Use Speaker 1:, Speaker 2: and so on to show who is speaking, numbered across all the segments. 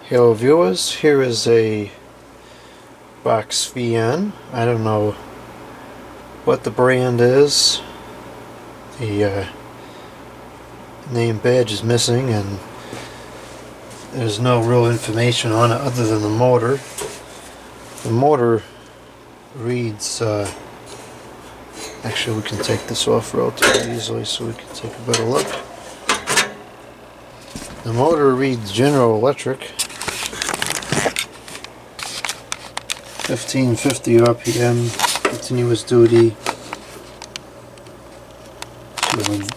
Speaker 1: Hello viewers, here is a box VN. I don't know what the brand is. The name badge is missing and there's no real information on it other than the motor. The motor reads, actually we can take this off relatively easily so we can take a better look. The motor reads General Electric, 1550 RPM, continuous duty. Showing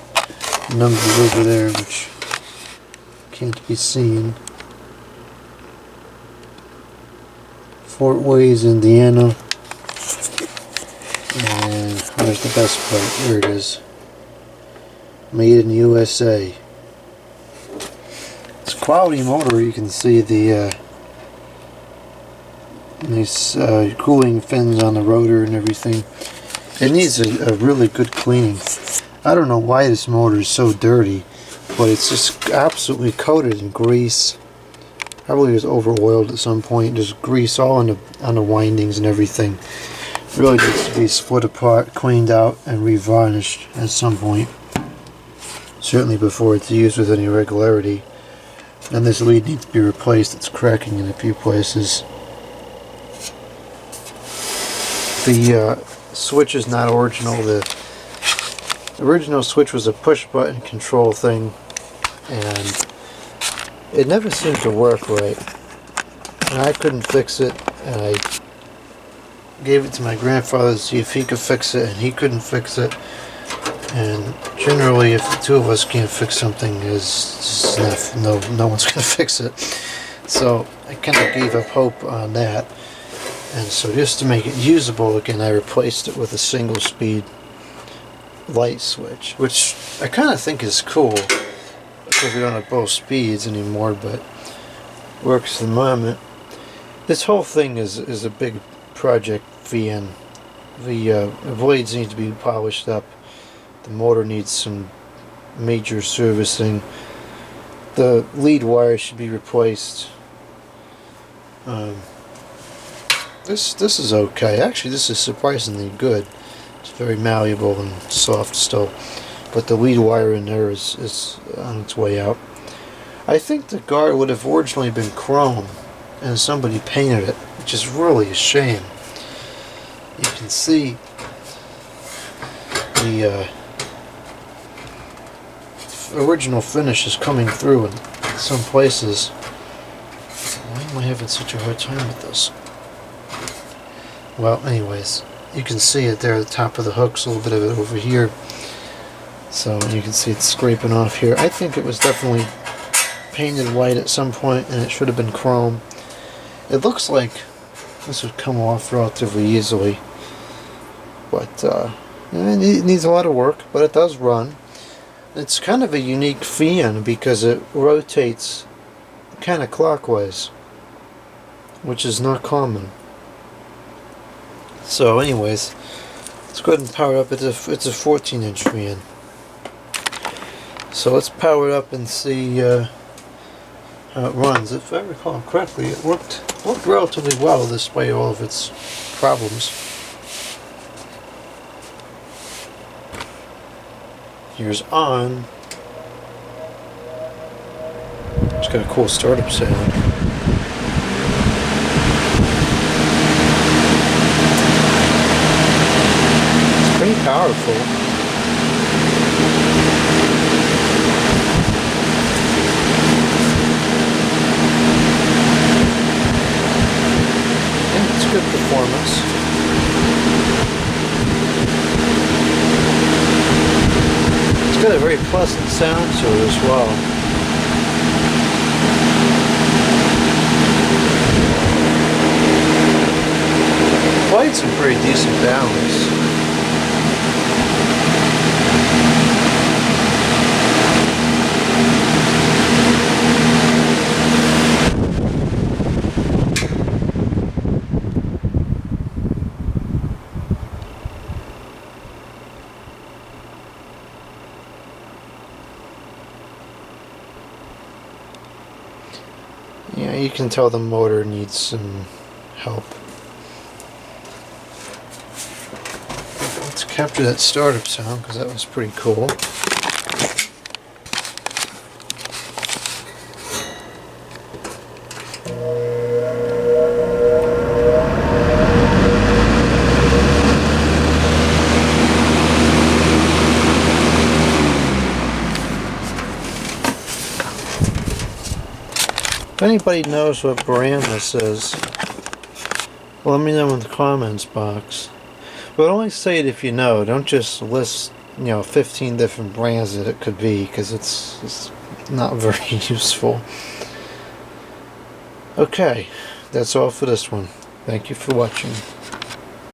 Speaker 1: numbers over there which can't be seen. Fort Wayne, Indiana. And where's the best part? There it is. Made in USA. It's a quality motor. You can see the nice cooling fins on the rotor and everything. It needs a really good cleaning. I don't know why this motor is so dirty, but it's just absolutely coated in grease. Probably was over oiled at some point. There's grease all on the windings and everything. Really needs to be split apart, cleaned out, and revarnished at some point. Certainly before it's used with any regularity. And this lead needs to be replaced. It's cracking in a few places. The switch is not original. The original switch was a push button control thing, and it never seemed to work right. And I couldn't fix it, and I gave it to my grandfather to see if he could fix it, and he couldn't fix it. And generally, if the two of us can't fix something, is no one's gonna fix it. So I kind of gave up hope on that. And so just to make it usable again, I replaced it with a single speed light switch, which I kind of think is cool because we don't have both speeds anymore, but works at the moment. This whole thing is a big project VN. The blades need to be polished up. The motor needs some major servicing. The lead wire should be replaced. This is okay. Actually, this is surprisingly good. It's very malleable and soft still. But the lead wire in there is on its way out. I think the guard would have originally been chrome, and somebody painted it, which is really a shame. You can see the original finish is coming through in some places. Why am I having such a hard time with this? Well, anyways, you can see it there at the top of the hooks, a little bit of it over here. So you can see it's scraping off here. I think it was definitely painted white at some point, and it should have been chrome. It looks like this would come off relatively easily, but it needs a lot of work, but it does run. It's kind of a unique fan because it rotates kind of clockwise, which is not common. So anyways, let's go ahead and power it up. It's a 14-inch fan. So let's power it up and see how it runs. If I recall correctly, it worked relatively well despite all of its problems. Here's on. It's got a cool startup sound. Pretty powerful. Yeah, it's good performance. It's got a very pleasant sound to it as well. Played some pretty decent balance. Yeah, you can tell the motor needs some help. Let's capture that startup sound because that was pretty cool. If anybody knows what brand this is, let me know in the comments box. But only say it if you know. Don't just list, 15 different brands that it could be, because it's not very useful. Okay, that's all for this one. Thank you for watching.